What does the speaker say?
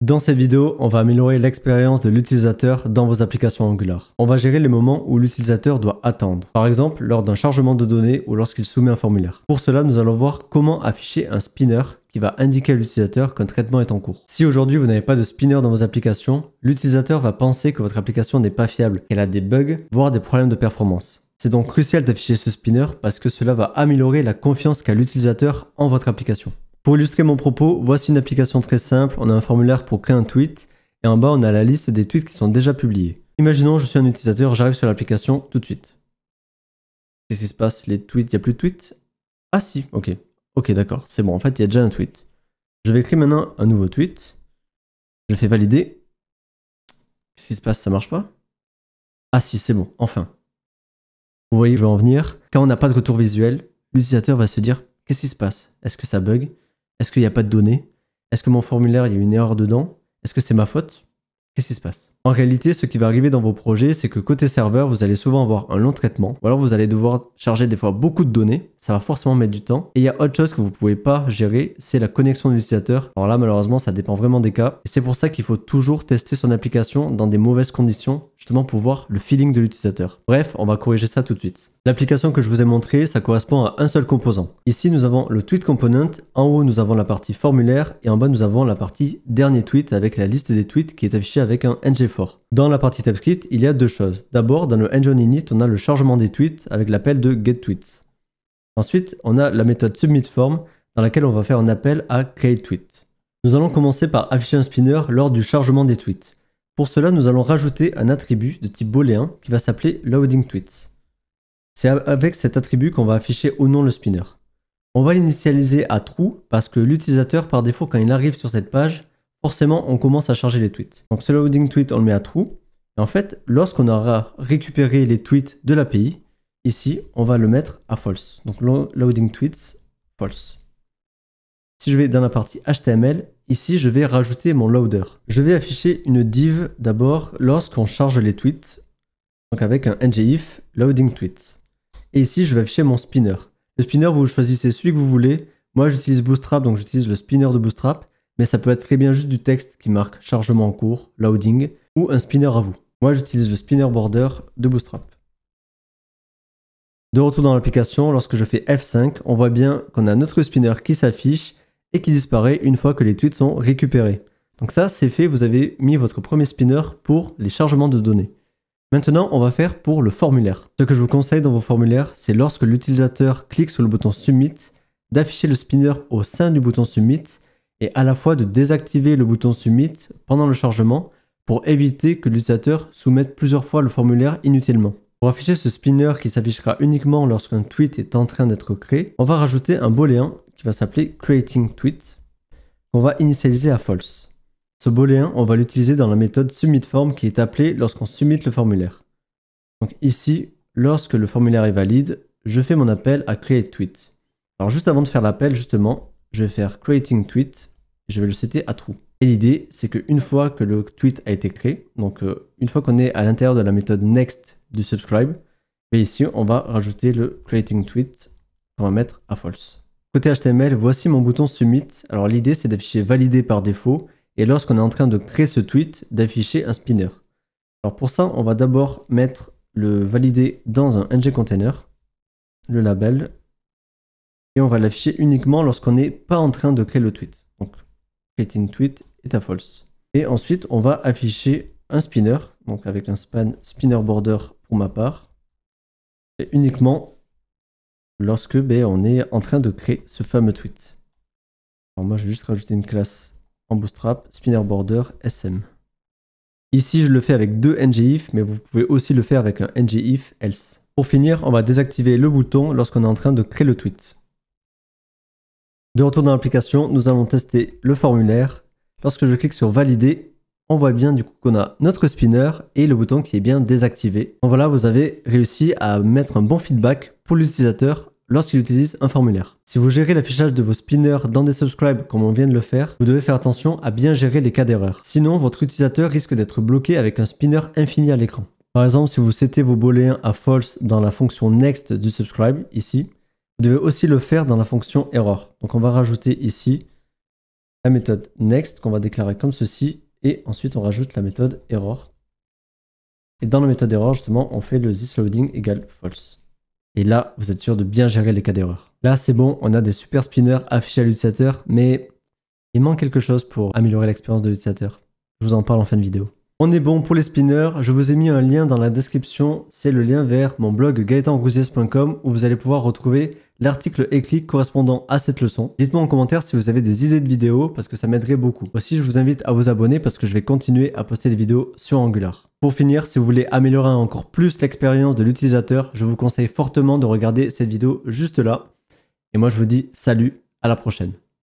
Dans cette vidéo, on va améliorer l'expérience de l'utilisateur dans vos applications Angular. On va gérer les moments où l'utilisateur doit attendre, par exemple lors d'un chargement de données ou lorsqu'il soumet un formulaire. Pour cela, nous allons voir comment afficher un spinner qui va indiquer à l'utilisateur qu'un traitement est en cours. Si aujourd'hui vous n'avez pas de spinner dans vos applications, l'utilisateur va penser que votre application n'est pas fiable, qu'elle a des bugs, voire des problèmes de performance. C'est donc crucial d'afficher ce spinner parce que cela va améliorer la confiance qu'a l'utilisateur en votre application. Pour illustrer mon propos, voici une application très simple. On a un formulaire pour créer un tweet et en bas on a la liste des tweets qui sont déjà publiés. Imaginons je suis un utilisateur, j'arrive sur l'application tout de suite. Qu'est-ce qui se passe? Les tweets, il n'y a plus de tweets? Ah si, ok. Ok, d'accord, c'est bon, en fait il y a déjà un tweet. Je vais créer maintenant un nouveau tweet. Je fais valider. Qu'est-ce qui se passe? Ça marche pas? Ah si, c'est bon, enfin. Vous voyez où je veux en venir? Quand on n'a pas de retour visuel, l'utilisateur va se dire qu'est-ce qui se passe? Est-ce que ça bug? Est-ce qu'il n'y a pas de données? Est-ce que mon formulaire, il y a une erreur dedans? Est-ce que c'est ma faute? Qu'est-ce qui se passe? En réalité, ce qui va arriver dans vos projets, c'est que côté serveur, vous allez souvent avoir un long traitement, ou alors vous allez devoir charger des fois beaucoup de données, ça va forcément mettre du temps. Et il y a autre chose que vous ne pouvez pas gérer, c'est la connexion de l'utilisateur. Alors là, malheureusement, ça dépend vraiment des cas. Et c'est pour ça qu'il faut toujours tester son application dans des mauvaises conditions, justement pour voir le feeling de l'utilisateur. Bref, on va corriger ça tout de suite. L'application que je vous ai montrée, ça correspond à un seul composant. Ici, nous avons le tweet component. En haut, nous avons la partie formulaire et en bas, nous avons la partie dernier tweet avec la liste des tweets qui est affichée avec un ng4. Dans la partie TypeScript, il y a deux choses. D'abord, dans le engine init, on a le chargement des tweets avec l'appel de getTweets. Ensuite, on a la méthode submitForm dans laquelle on va faire un appel à createTweet. Nous allons commencer par afficher un spinner lors du chargement des tweets. Pour cela, nous allons rajouter un attribut de type booléen qui va s'appeler loadingTweets. C'est avec cet attribut qu'on va afficher ou non le spinner. On va l'initialiser à true parce que l'utilisateur, par défaut, quand il arrive sur cette page, forcément, on commence à charger les tweets. Donc ce loading tweet, on le met à true. Et en fait, lorsqu'on aura récupéré les tweets de l'API, ici, on va le mettre à false. Donc loading tweets, false. Si je vais dans la partie HTML, ici, je vais rajouter mon loader. Je vais afficher une div d'abord lorsqu'on charge les tweets. Donc avec un ngIf loading tweets. Et ici, je vais afficher mon spinner. Le spinner, vous choisissez celui que vous voulez. Moi, j'utilise Bootstrap, donc j'utilise le spinner de Bootstrap. Mais ça peut être très bien juste du texte qui marque chargement en cours, loading, ou un spinner à vous. Moi, j'utilise le spinner border de Bootstrap. De retour dans l'application, lorsque je fais F5, on voit bien qu'on a notre spinner qui s'affiche et qui disparaît une fois que les tweets sont récupérés. Donc ça, c'est fait, vous avez mis votre premier spinner pour les chargements de données. Maintenant, on va faire pour le formulaire. Ce que je vous conseille dans vos formulaires, c'est lorsque l'utilisateur clique sur le bouton Submit, d'afficher le spinner au sein du bouton Submit et à la fois de désactiver le bouton Submit pendant le chargement pour éviter que l'utilisateur soumette plusieurs fois le formulaire inutilement. Pour afficher ce spinner qui s'affichera uniquement lorsqu'un tweet est en train d'être créé, on va rajouter un booléen qui va s'appeler creatingTweet qu'on va initialiser à false. Ce booléen, on va l'utiliser dans la méthode submitForm qui est appelée lorsqu'on submit le formulaire. Donc ici, lorsque le formulaire est valide, je fais mon appel à createTweet. Alors juste avant de faire l'appel, justement, je vais faire creatingTweet et je vais le setter à true. Et l'idée, c'est qu'une fois que le tweet a été créé, donc une fois qu'on est à l'intérieur de la méthode next du subscribe, et ici, on va rajouter le creatingTweet qu'on va mettre à false. Côté HTML, voici mon bouton submit. Alors l'idée, c'est d'afficher validé par défaut. Et lorsqu'on est en train de créer ce tweet, d'afficher un spinner. Alors pour ça, on va d'abord mettre le valider dans un ngContainer, le label, et on va l'afficher uniquement lorsqu'on n'est pas en train de créer le tweet. Donc, creating tweet est à false. Et ensuite, on va afficher un spinner, donc avec un spinner border pour ma part, et uniquement lorsque on est en train de créer ce fameux tweet. Alors moi, je vais juste rajouter une classe en Bootstrap, spinner border SM. Ici, je le fais avec deux ngIf, mais vous pouvez aussi le faire avec un ngIf else. Pour finir, on va désactiver le bouton lorsqu'on est en train de créer le tweet. De retour dans l'application, nous allons tester le formulaire. Lorsque je clique sur valider, on voit bien du coup qu'on a notre spinner et le bouton qui est bien désactivé. Donc voilà, vous avez réussi à mettre un bon feedback pour l'utilisateur lorsqu'il utilise un formulaire. Si vous gérez l'affichage de vos spinners dans des subscribes comme on vient de le faire, vous devez faire attention à bien gérer les cas d'erreur. Sinon, votre utilisateur risque d'être bloqué avec un spinner infini à l'écran. Par exemple, si vous setez vos booléens à false dans la fonction next du subscribe, ici, vous devez aussi le faire dans la fonction error. Donc on va rajouter ici la méthode next qu'on va déclarer comme ceci et ensuite on rajoute la méthode error. Et dans la méthode error, justement, on fait le thisLoading égale false. Et là, vous êtes sûr de bien gérer les cas d'erreur. Là, c'est bon, on a des super spinners affichés à l'utilisateur, mais il manque quelque chose pour améliorer l'expérience de l'utilisateur. Je vous en parle en fin de vidéo. On est bon pour les spinners, je vous ai mis un lien dans la description, c'est le lien vers mon blog gaetanrousies.com où vous allez pouvoir retrouver l'article écrit correspondant à cette leçon. Dites-moi en commentaire si vous avez des idées de vidéos parce que ça m'aiderait beaucoup. Aussi, je vous invite à vous abonner parce que je vais continuer à poster des vidéos sur Angular. Pour finir, si vous voulez améliorer encore plus l'expérience de l'utilisateur, je vous conseille fortement de regarder cette vidéo juste là. Et moi, je vous dis salut, à la prochaine.